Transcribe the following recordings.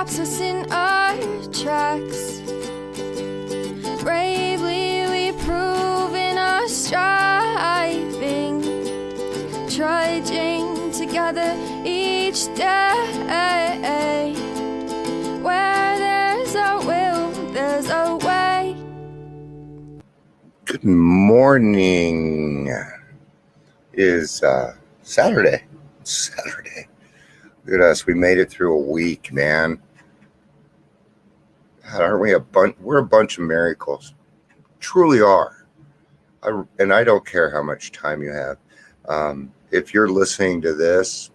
stops us in our tracks. Bravely we prove in our striving, trudging together each day. Where there's a will, there's a way. Good morning. It is Saturday. It's Saturday. Look at us. We made it through a week, man. God, aren't we we're a bunch of miracles. Truly are. And I don't care how much time you have. If you're listening to this,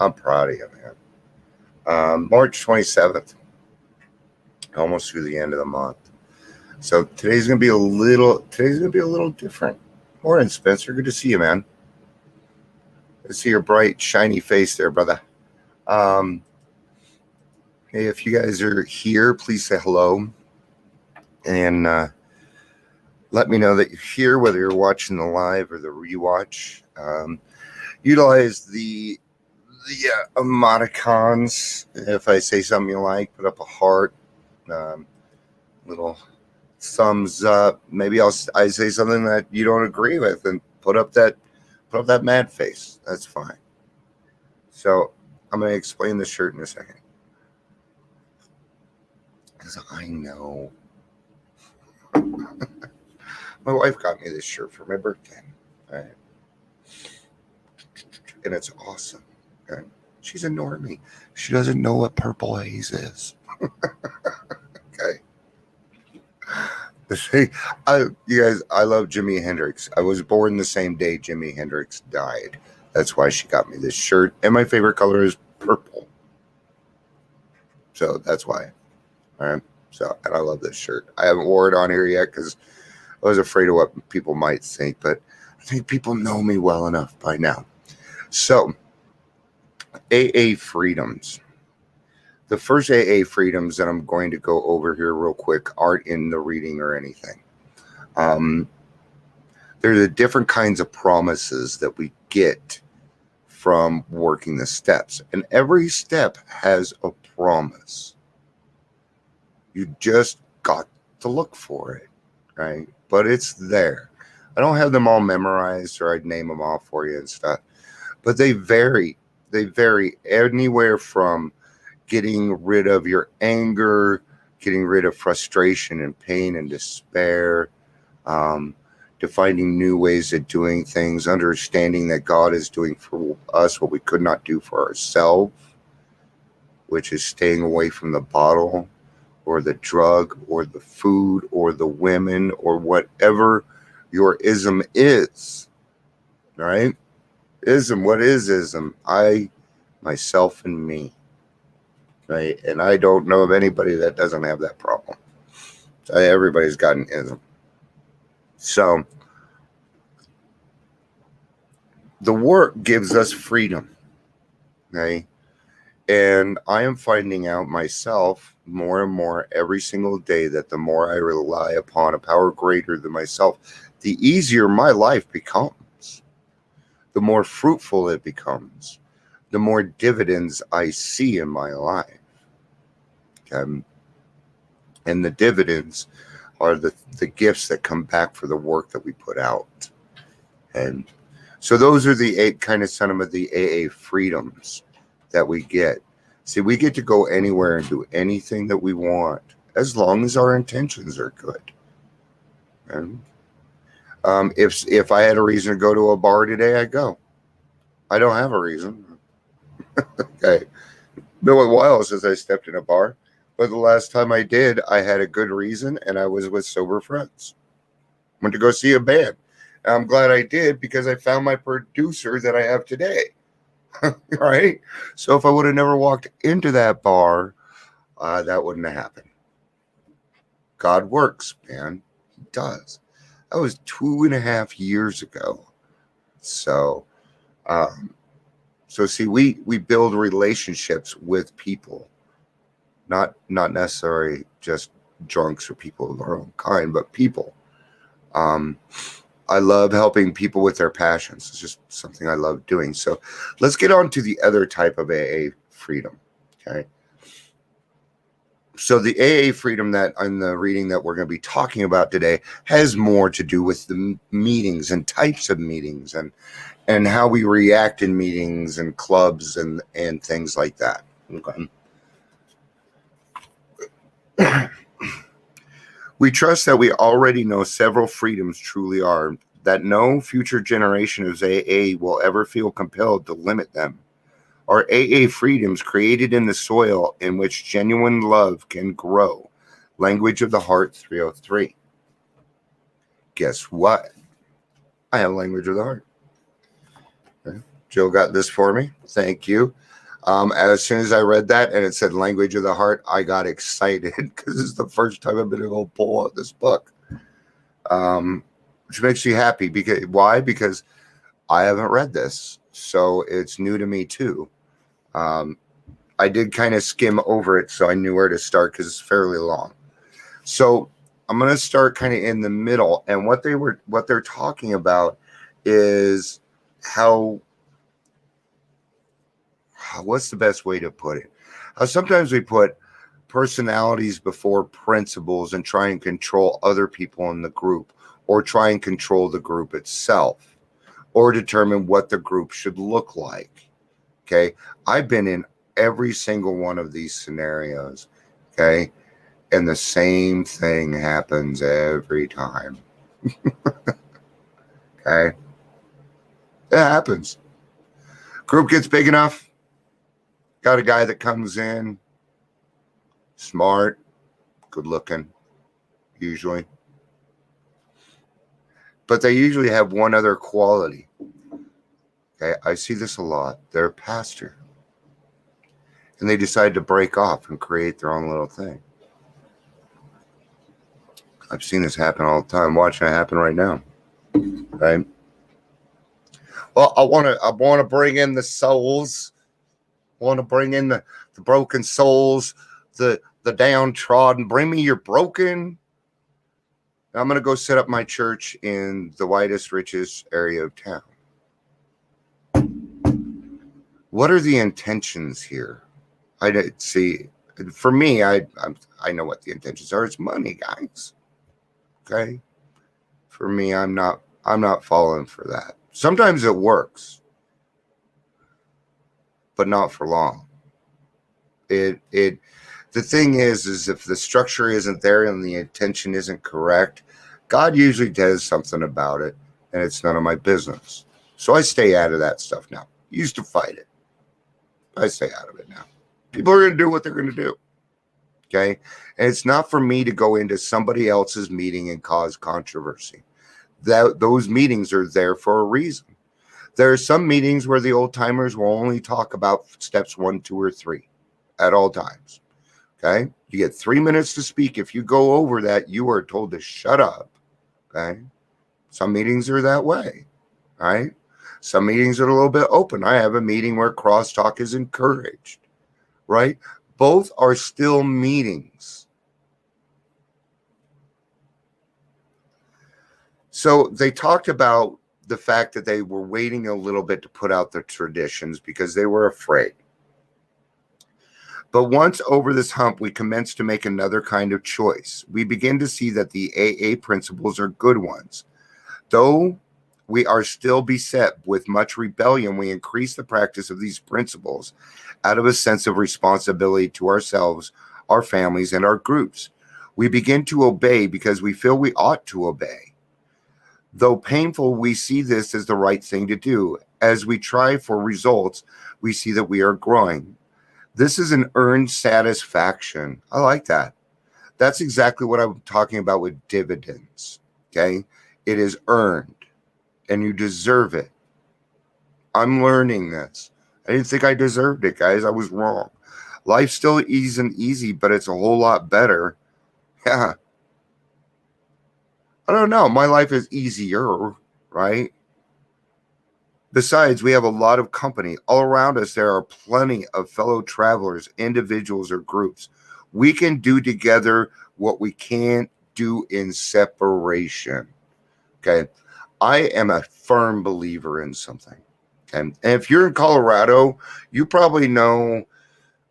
I'm proud of you, man. March 27th, almost through the end of the month. So today's gonna be a little different. Morning, Spencer. Good to see you, man. Good to see your bright, shiny face there, brother. Hey, if you guys are here, please say hello. And let me know that you're here, whether you're watching the live or the rewatch. Utilize the emoticons. If I say something you like, put up a heart, little thumbs up. Maybe I say something that you don't agree with, and put up that mad face. That's fine. So I'm going to explain the shirt in a second, because I know my wife got me this shirt for my birthday. All right. And it's awesome. Okay. She's a normie. She doesn't know what purple haze is. Okay. You guys, I love Jimi Hendrix. I was born the same day Jimi Hendrix died. That's why she got me this shirt. And my favorite color is purple. So that's why. All right. So, and I love this shirt. I haven't worn it on here yet because I was afraid of what people might think, but I think people know me well enough by now. So, AA freedoms. The first AA freedoms that I'm going to go over here real quick aren't in the reading or anything. There are the different kinds of promises that we get from working the steps. And every step has a promise. You just got to look for it, right? But it's there. I don't have them all memorized, or I'd name them all for you and stuff. But they vary. They vary anywhere from getting rid of your anger, getting rid of frustration and pain and despair, to finding new ways of doing things, understanding that God is doing for us what we could not do for ourselves, which is staying away from the bottle or the drug or the food or the women or whatever your ism is, right? Ism, what is ism? I, myself, and me. Right? And I don't know of anybody that doesn't have that problem. Everybody's got an ism. So the work gives us freedom. Okay? And I am finding out myself more and more every single day that the more I rely upon a power greater than myself, the easier my life becomes. The more fruitful it becomes. The more dividends I see in my life. And the dividends are the gifts that come back for the work that we put out. And so those are the some of the AA freedoms that we get. See, we get to go anywhere and do anything that we want as long as our intentions are good. And if I had a reason to go to a bar today, I'd go. I don't have a reason. Okay. Been a while since I stepped in a bar. But the last time I did, I had a good reason, and I was with sober friends. Went to go see a band. And I'm glad I did, because I found my producer that I have today. Right? So if I would have never walked into that bar, that wouldn't have happened. God works, man. He does. That was 2.5 years ago. So see, we build relationships with people. Not necessarily just drunks or people of our own kind, but people. I love helping people with their passions. It's just something I love doing. So let's get on to the other type of AA freedom. Okay. So the AA freedom that in the reading that we're going to be talking about today has more to do with the meetings and types of meetings and how we react in meetings and clubs and things like that. Okay. We trust that we already know several freedoms truly are, that no future generation of AA will ever feel compelled to limit them. Are AA freedoms created in the soil in which genuine love can grow. Language of the Heart 303. Guess what? I have Language of the Heart. Okay. Jill got this for me. Thank you. As soon as I read that and it said Language of the Heart, I got excited because it's the first time I've been able to pull out this book, which makes me happy. Why? Because I haven't read this, so it's new to me too. I did kind of skim over it, so I knew where to start because it's fairly long. So I'm going to start kind of in the middle, and what they're talking about is what's the best way to put it? Sometimes we put personalities before principles and try and control other people in the group, or try and control the group itself, or determine what the group should look like. Okay, I've been in every single one of these scenarios. Okay, and the same thing happens every time. Okay, it happens. Group gets big enough. Got a guy that comes in, smart, good looking, usually. But they usually have one other quality. Okay, I see this a lot. They're a pastor. And they decide to break off and create their own little thing. I've seen this happen all the time. I'm watching it happen right now. Right? Well, I want to bring in the souls. I want to bring in the broken souls, the downtrodden. Bring me your broken. I'm going to go set up my church in the whitest, richest area of town. What are the intentions here? I didn't see. For me, I know what the intentions are. It's money, guys. Okay. For me, I'm not falling for that. Sometimes it works, but not for long. The thing is if the structure isn't there and the intention isn't correct, God usually does something about it, and it's none of my business. So I stay out of that stuff now. Used to fight it. I stay out of it now. People are going to do what they're going to do. Okay? And it's not for me to go into somebody else's meeting and cause controversy. Those meetings are there for a reason. There are some meetings where the old timers will only talk about steps 1, 2, or 3 at all times. Okay? You get 3 minutes to speak. If you go over that, you are told to shut up. Okay? Some meetings are that way. Right? Some meetings are a little bit open. I have a meeting where crosstalk is encouraged. Right? Both are still meetings. So they talked about the fact that they were waiting a little bit to put out their traditions because they were afraid. But once over this hump, we commence to make another kind of choice. We begin to see that the AA principles are good ones. Though we are still beset with much rebellion, we increase the practice of these principles out of a sense of responsibility to ourselves, our families, and our groups. We begin to obey because we feel we ought to obey. Though painful, we see this as the right thing to do. As we try for results, we see that we are growing. This is an earned satisfaction. I like that. That's exactly what I'm talking about with dividends. Okay? It is earned, and you deserve it. I'm learning this. I didn't think I deserved it, guys. I was wrong. Life still isn't easy, but it's a whole lot better. Yeah. I don't know. My life is easier, right? Besides, we have a lot of company. All around us, there are plenty of fellow travelers, individuals, or groups. We can do together what we can't do in separation. Okay? I am a firm believer in something. Okay? And if you're in Colorado, you probably know,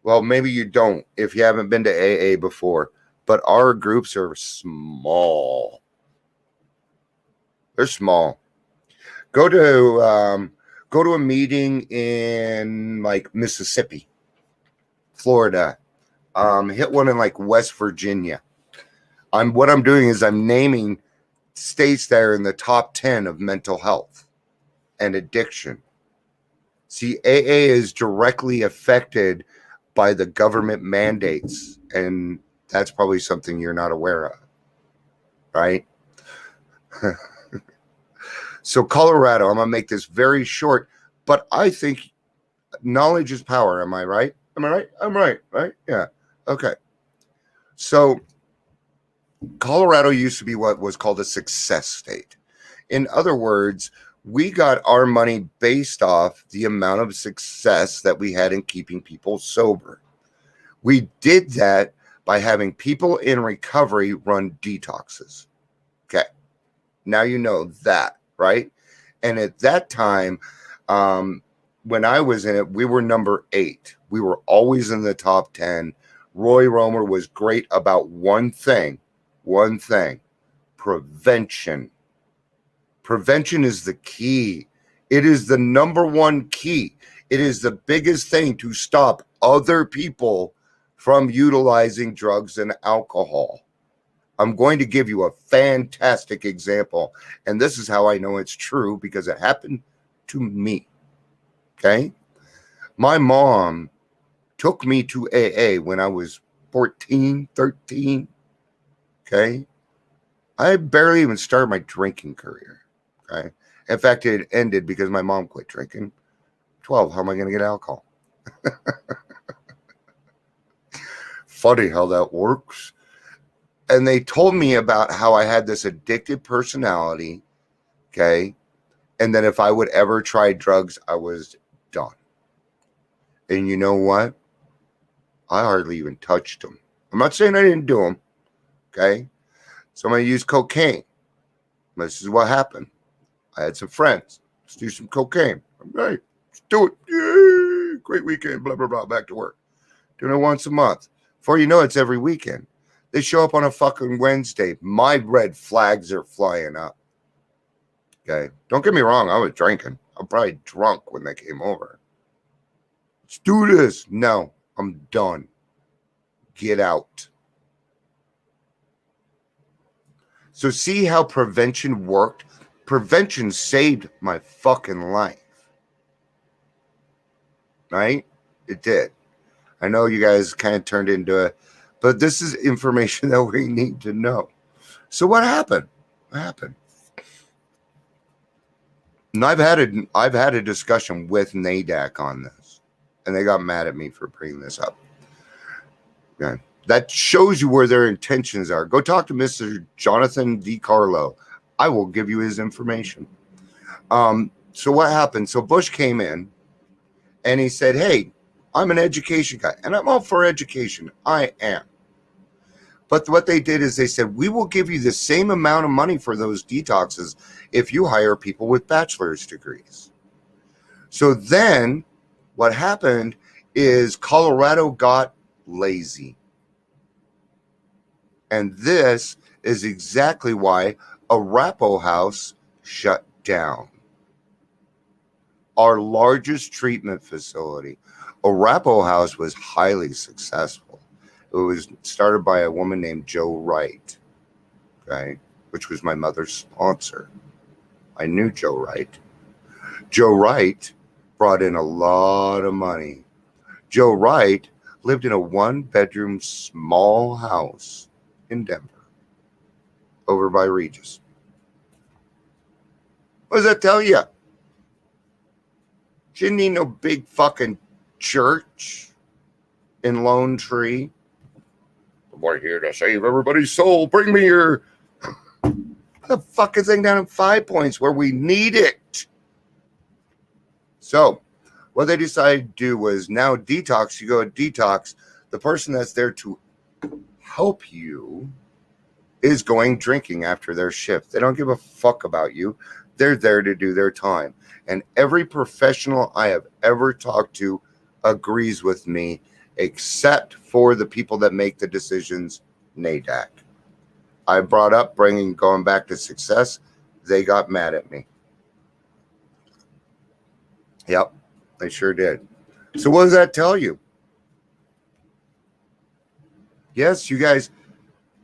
Well, maybe you don't if you haven't been to AA before, but our groups are small. They're small. Go to a meeting in like Mississippi, Florida. Hit one in like West Virginia. What I'm doing is I'm naming states that are in the top 10 of mental health and addiction. See, AA is directly affected by the government mandates, and that's probably something you're not aware of, right? So Colorado, I'm going to make this very short, but I think knowledge is power. Am I right? Am I right? I'm right, right? Yeah. Okay. So Colorado used to be what was called a success state. In other words, we got our money based off the amount of success that we had in keeping people sober. We did that by having people in recovery run detoxes. Okay. Now you know that, right? And at that time, when I was in it, we were number 8. We were always in the top 10. Roy Romer was great about one thing, prevention. Prevention is the key. It is the number one key. It is the biggest thing to stop other people from utilizing drugs and alcohol. I'm going to give you a fantastic example, and this is how I know it's true because it happened to me. Okay? My mom took me to AA when I was 14, 13. Okay? I barely even started my drinking career. Okay? In fact, it ended because my mom quit drinking. 12, how am I going to get alcohol? Funny how that works. And they told me about how I had this addicted personality, okay? And that if I would ever try drugs, I was done. And you know what? I hardly even touched them. I'm not saying I didn't do them, okay? Somebody used cocaine. This is what happened. I had some friends. Let's do some cocaine. I'm right. Let's do it. Yay! Great weekend, blah, blah, blah, back to work. Doing it once a month. Before you know it's every weekend. They show up on a fucking Wednesday. My red flags are flying up. Okay. Don't get me wrong. I was drinking. I'm probably drunk when they came over. Let's do this. No, I'm done. Get out. So see how prevention worked? Prevention saved my fucking life. Right? It did. I know you guys kind of turned into a, but this is information that we need to know. So what happened? What happened? And I've had a discussion with NADAC on this, and they got mad at me for bringing this up. Okay. That shows you where their intentions are. Go talk to Mr. Jonathan DiCarlo. I will give you his information. So what happened? So Bush came in, and he said, hey, I'm an education guy, and I'm all for education. I am. But what they did is they said, we will give you the same amount of money for those detoxes if you hire people with bachelor's degrees. So then what happened is Colorado got lazy. And this is exactly why Arapahoe House shut down. Our largest treatment facility. Arapahoe House was highly successful. It was started by a woman named Joe Wright, okay, which was my mother's sponsor. I knew Joe Wright. Joe Wright brought in a lot of money. Joe Wright lived in a 1-bedroom small house in Denver, over by Regis. What does that tell you? She didn't need no big fucking church in Lone Tree. We're here to save everybody's soul. Bring me your the fucking thing down in 5 Points where we need it. So what they decided to do was now detox. You go to detox. The person that's there to help you is going drinking after their shift. They don't give a fuck about you. They're there to do their time. And every professional I have ever talked to agrees with me except for the people that make the decisions, NADAC. I brought up going back to success. They got mad at me. Yep, they sure did. So what does that tell you? Yes, you guys.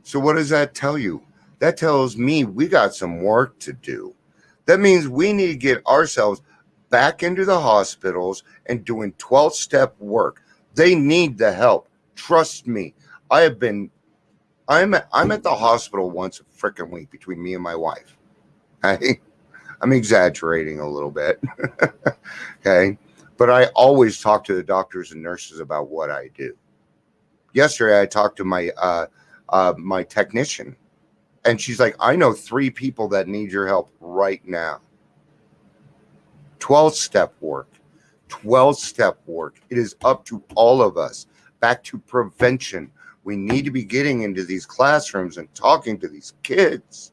So what does that tell you? That tells me we got some work to do. That means we need to get ourselves back into the hospitals and doing 12-step work. They need the help. Trust me. I'm at the hospital once a freaking week between me and my wife. I'm exaggerating a little bit. Okay. But I always talk to the doctors and nurses about what I do. Yesterday, I talked to my technician, and she's like, I know 3 people that need your help right now. 12-step work. 12-step work. It is up to all of us. Back to prevention. We need to be getting into these classrooms and talking to these kids.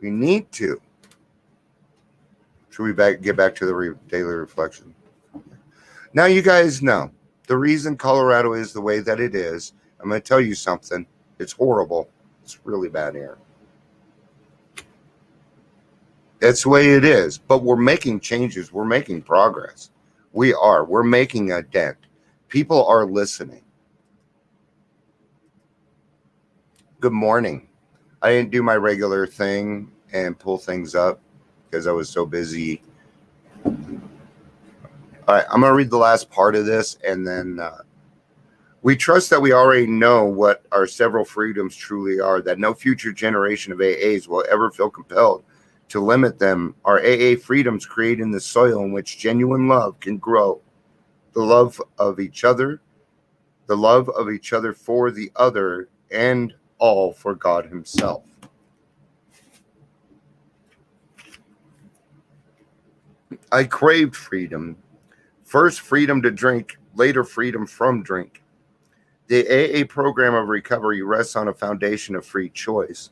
We need to. Should we get back to the daily reflection? Now you guys know the reason Colorado is the way that it is. I'm going to tell you something. It's horrible. It's really bad here. That's the way it is. But we're making changes. We're making progress. We are. We're making a dent. People are listening. Good morning. I didn't do my regular thing and pull things up because I was so busy. All right, I'm going to read the last part of this, and then we trust that we already know what our several freedoms truly are, that no future generation of AAs will ever feel compelled to limit them. Our AA freedoms create in the soil in which genuine love can grow. The love of each other for the other, and all for God himself. I craved freedom. First, freedom to drink, later, freedom from drink. The AA program of recovery rests on a foundation of free choice.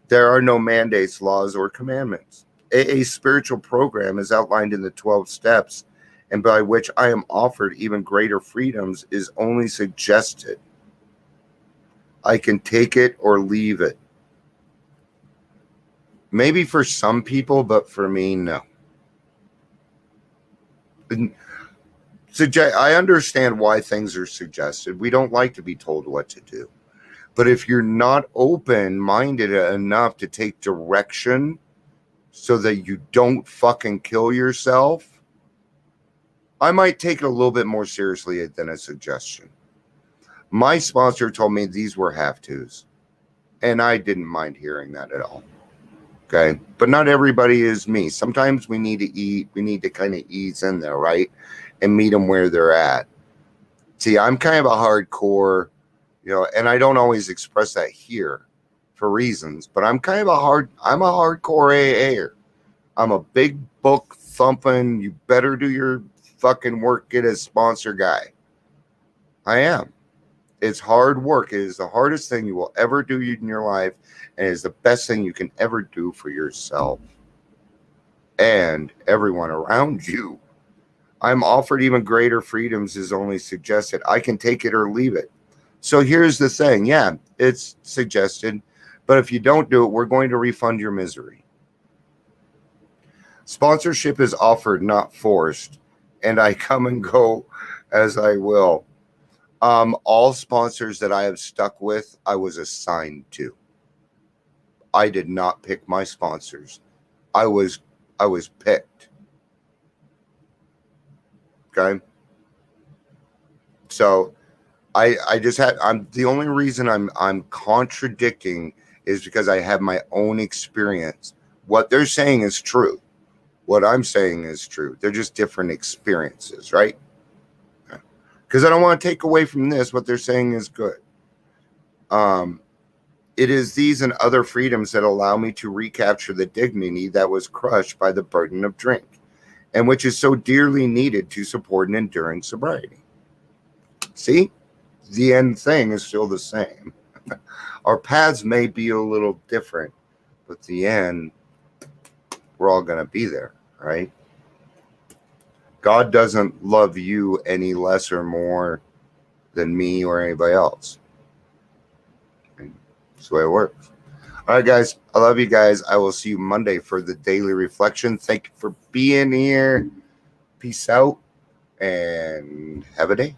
There are no mandates, laws, or commandments. AA's spiritual program is outlined in the 12 steps, and by which I am offered even greater freedoms is only suggested. I can take it or leave it. Maybe for some people, but for me, no. I understand why things are suggested. We don't like to be told what to do. But if you're not open-minded enough to take direction so that you don't fucking kill yourself, I might take it a little bit more seriously than a suggestion. My sponsor told me these were have-tos, and I didn't mind hearing that at all. Okay, but not everybody is me. Sometimes we need to eat. We need to kind of ease in there, right? And meet them where they're at. See, I'm kind of a hardcore, and I don't always express that here for reasons, but I'm kind of I'm a hardcore AA'er. I'm a big book thumping, you better do your fucking work, get a sponsor guy. I am. It's hard work. It is the hardest thing you will ever do in your life, and it is the best thing you can ever do for yourself and everyone around you. I'm offered even greater freedoms is only suggested. I can take it or leave it. So here's the thing. Yeah, it's suggested, but if you don't do it, we're going to refund your misery. Sponsorship is offered, not forced, and I come and go as I will. All sponsors that I have stuck with, I was assigned to. I did not pick my sponsors. I was picked. Okay. So I'm the only reason I'm contradicting is because I have my own experience. What they're saying is true. What I'm saying is true. They're just different experiences, right? Because I don't want to take away from this. What they're saying is good. It is these and other freedoms that allow me to recapture the dignity that was crushed by the burden of drink, and which is so dearly needed to support an enduring sobriety. See? The end thing is still the same. Our paths may be a little different, but the end, we're all going to be there, right? God doesn't love you any less or more than me or anybody else. And that's the way it works. All right, guys. I love you guys. I will see you Monday for the daily reflection. Thank you for being here. Peace out and have a day.